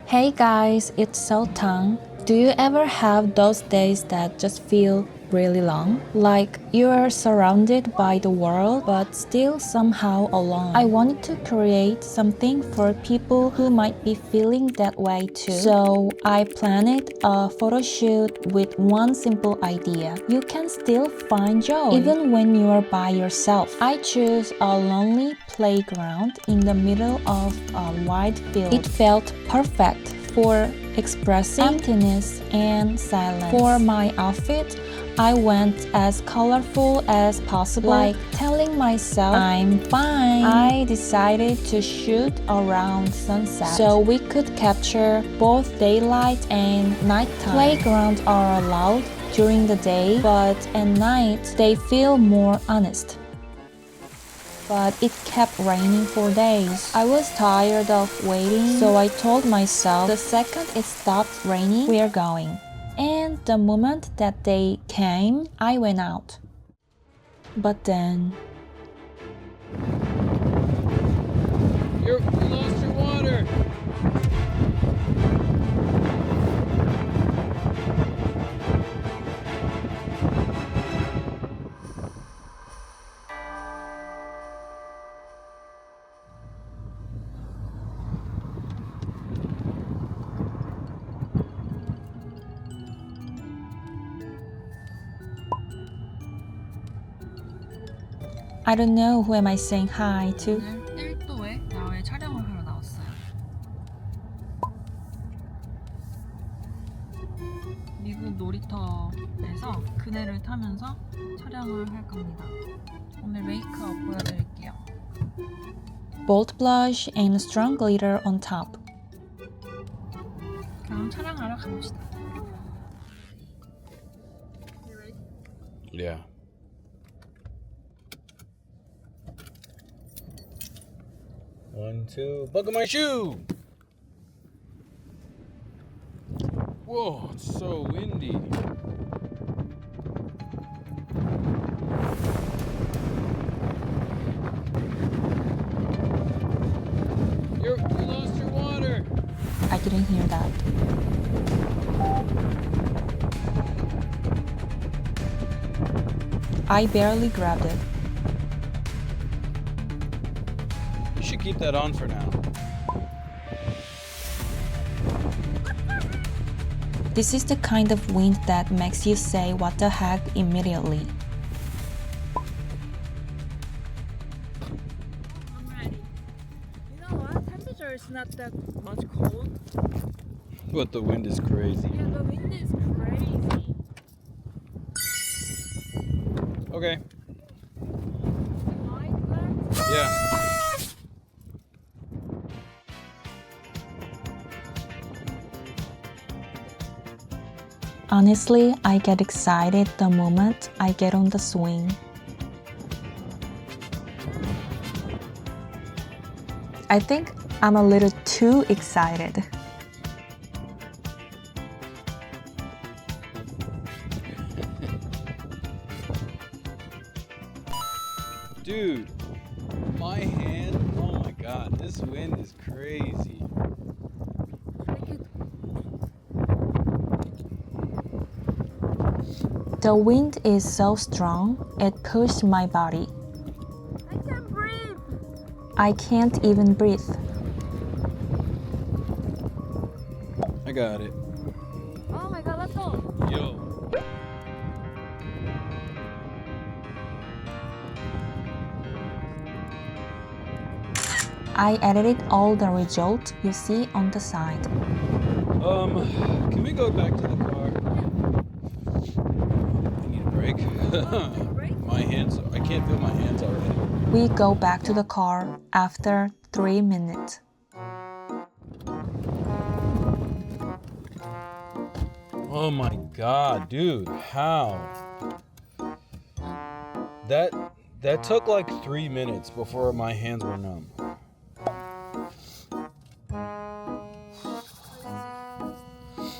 Hey guys, it's Tang. Do you ever have those days that just feel really long? Like you are surrounded by the world but still somehow alone. I wanted to create something for people who might be feeling that way too. So I planned a photo shoot with one simple idea. You can still find joy even when you are by yourself. I chose a lonely playground in the middle of a wide field. It felt perfect for expressing emptiness and silence. For my outfit, I went as colorful as possible, like telling myself I'm fine. I decided to shoot around sunset so we could capture both daylight and nighttime. Playgrounds are allowed during the day, but at night they feel more honest. But it kept raining for days. I was tired of waiting, so I told myself the second it stopped raining, we're going. And the moment that they came, I went out. But then... You lost your water! I don't know who am I saying hi to. 오늘 1도에 야외 촬영을 하러 나왔어요. 미국 놀이터에서 그네를 타면서 촬영을 할 겁니다. 오늘 메이크업 보여드릴게요. Bold blush and strong glitter on top. 그럼 촬영하러 가봅시다. Yeah. One, two, buckle my shoe! Whoa, it's so windy. You lost your water! I didn't hear that. I barely grabbed it. You should keep that on for now. This is the kind of wind that makes you say what the heck immediately. I'm ready. You know what? Temperature is not that much cold. But the wind is crazy. Yeah, the wind is crazy. Okay. You like that? Yeah. Honestly, I get excited the moment I get on the swing. I think I'm a little too excited. Dude, my hand, oh my god, this wind is crazy. The wind is so strong, it pushed my body. I can't breathe. I can't even breathe. I got it. Oh my god, let's go. Yo. I edited all the results you see on the side. Can we go back to the car? I need a break. My hands, I can't feel my hands already. We go back to the car after 3 minutes. Oh my god, dude, how? That took like 3 minutes before my hands were numb.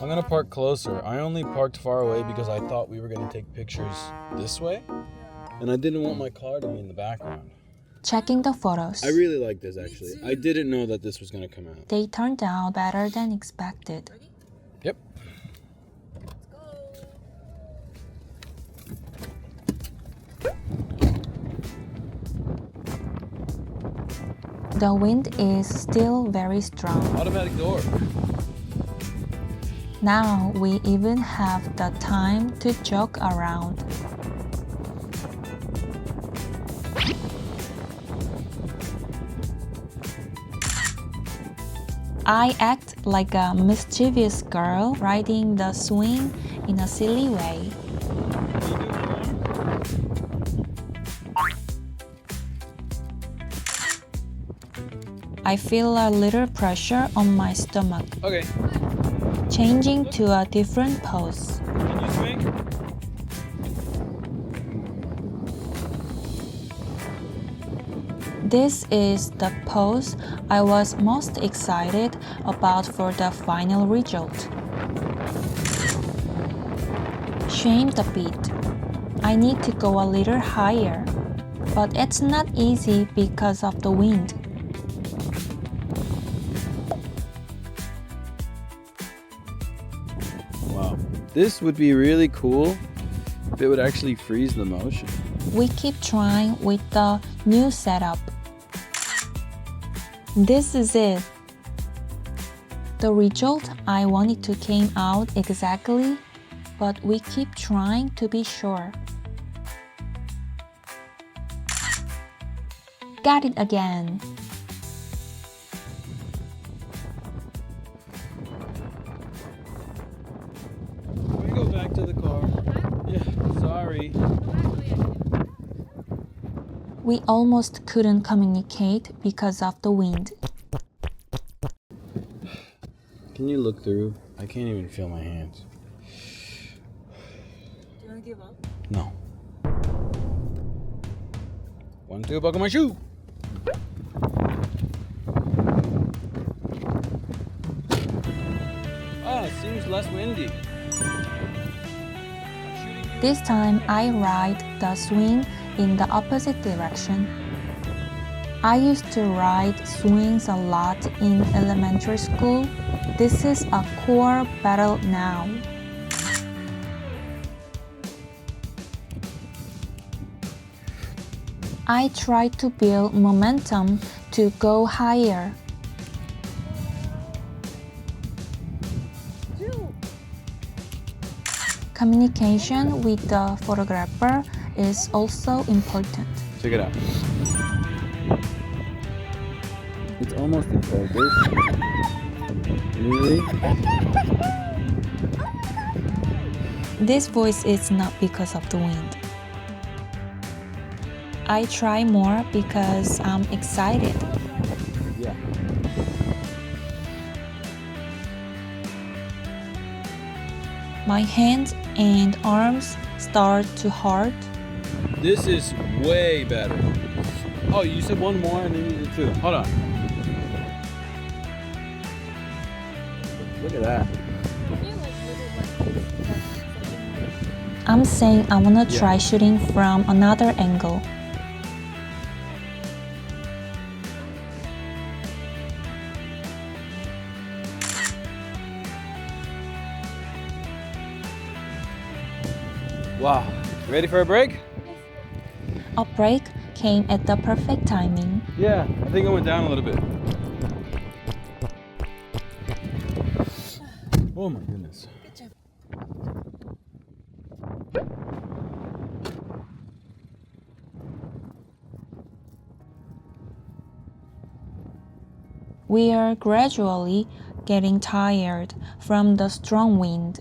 I'm gonna park closer. I only parked far away because I thought we were gonna take pictures this way, and I didn't want my car to be in the background. checking the photos. I really like this actually. I didn't know that this was gonna come out. They turned out better than expected. Yep. The wind is still very strong. Automatic door. Now we even have the time to joke around. I act like a mischievous girl riding the swing in a silly way. I feel a little pressure on my stomach, Okay. changing to a different pose. Can you swing? This is the pose I was most excited about for the final result. Shamed a bit. I need to go a little higher, but it's not easy because of the wind. Wow. This would be really cool if it would actually freeze the motion. We keep trying with the new setup. This is it. The result I wanted to came out exactly, but we keep trying to be sure. Got it again. Can we go back to the car? Yeah, sorry. We almost couldn't communicate because of the wind. Can you look through? I can't even feel my hands. Do you want to give up? No. 1, 2, buckle my shoe. Ah, it seems less windy. This time I ride the swing in the opposite direction. I used to ride swings a lot in elementary school. This is a core battle now. I try to build momentum to go higher. Communication with the photographer is also important. Check it out. It's almost in focus. Really? This voice is not because of the wind. I try more because I'm excited. Yeah. My hands and arms start to hurt. This is way better. Oh, you said one more and then you did two. Hold on. Look at that. I'm saying I wanna try shooting from another angle. Wow. Ready for a break? A break came at the perfect timing. Yeah, I think I went down a little bit. Oh my goodness. We are gradually getting tired from the strong wind.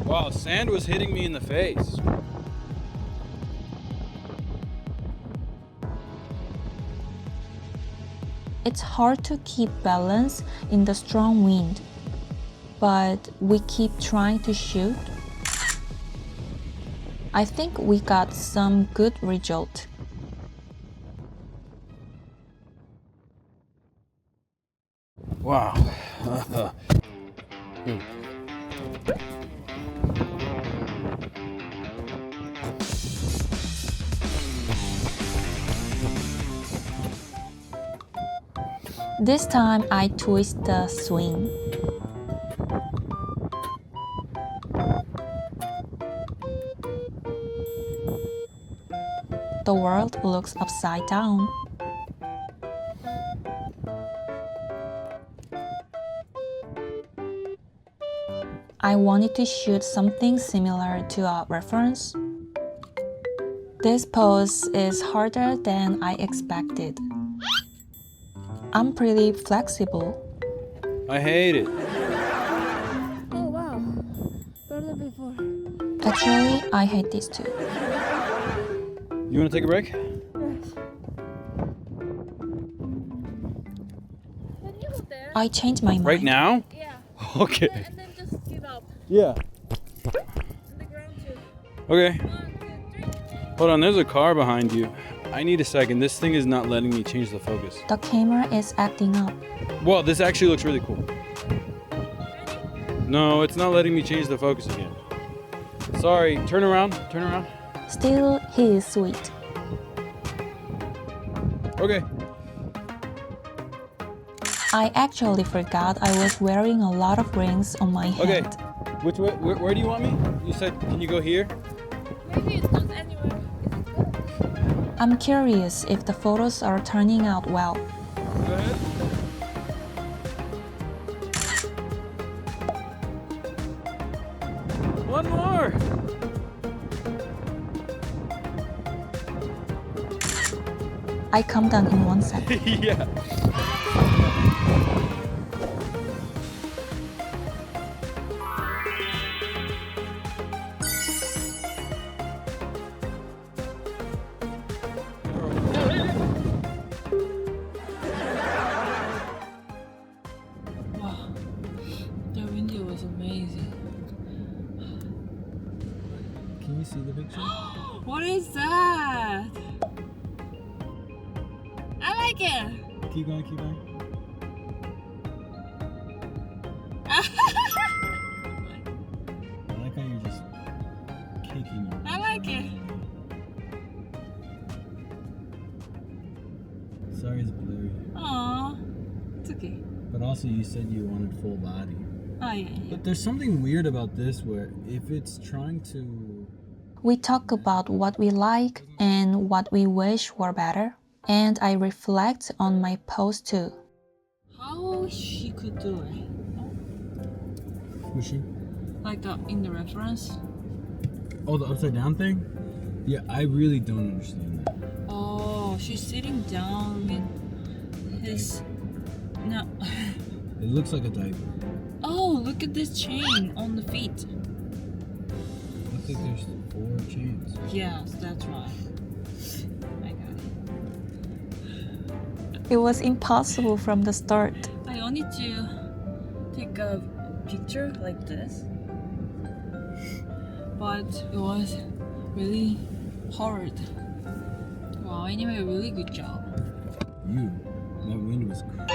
Wow, sand was hitting me in the face. It's hard to keep balance in the strong wind, but we keep trying to shoot. I think we got some good result. Wow. This time I twist the swing. The world looks upside down. I wanted to shoot something similar to a reference. This pose is harder than I expected. I'm pretty flexible. I hate it. Oh wow, better than before. Actually, I hate this too. You want to take a break? Yes. Can you go there? I changed my mind. Right now? Yeah. Okay. And then just give up. Yeah. On the ground too. Okay. 1, 2, 3. Hold on, there's a car behind you. I need a second. This thing is not letting me change the focus. The camera is acting up. Well, this actually looks really cool. No, it's not letting me change the focus again. Sorry. Turn around. Turn around. Still, he is sweet. Okay. I actually forgot I was wearing a lot of rings on my Okay. hand. Which way? Where do you want me? You said, can you go here? Maybe it goes anywhere. Is it good? I'm curious if the photos are turning out well. Go ahead. One more. I come down in 1 second. Yeah. Wow, the video was amazing. Can you see the picture? What is that? I like it. Keep going, keep going. I like how you're just caking. I like it. Sorry it's blurry. Aw, it's okay. But also you said you wanted full body. Oh yeah. But there's something weird about this where if it's trying to... We talk about what we like and what we wish were better. And I reflect on my pose too. How she could do it? Was she? Like in the reference? Oh, the upside down thing? Yeah, I really don't understand that. Oh, she's sitting down in his. No. It looks like a diaper. Oh, look at this chain on the feet. Looks like there's 4 chains. Yes, that's right. I got it. It was impossible from the start. I wanted to take a picture like this, but it was really hard. Wow, anyway, really good job. You, that wind was crazy.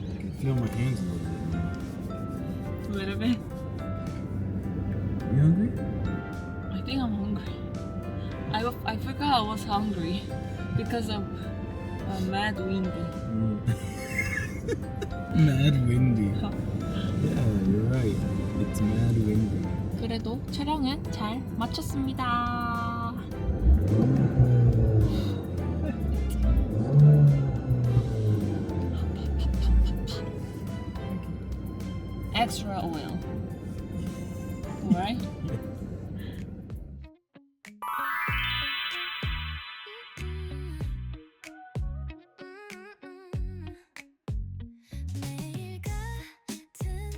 I can feel my hands a little bit now. A little bit. You hungry? I think I'm hungry. I forgot I was hungry because of mad windy. Mad windy. Yeah, you're right. It's mad windy. 그래도 촬영은 잘 마쳤습니다. Extra oil. Alright? 매일 같은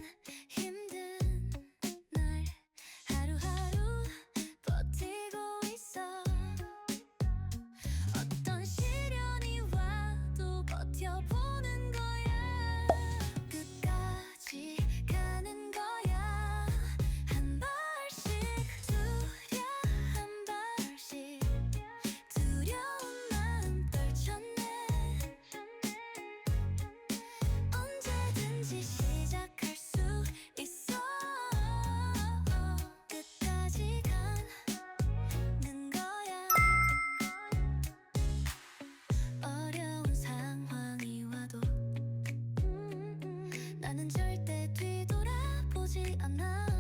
힘든 날 하루하루 버티고 있어 어떤 시련이 와도 버텨보는 거야 끝까지 가는 거야 한 나는 절대 뒤돌아보지 않아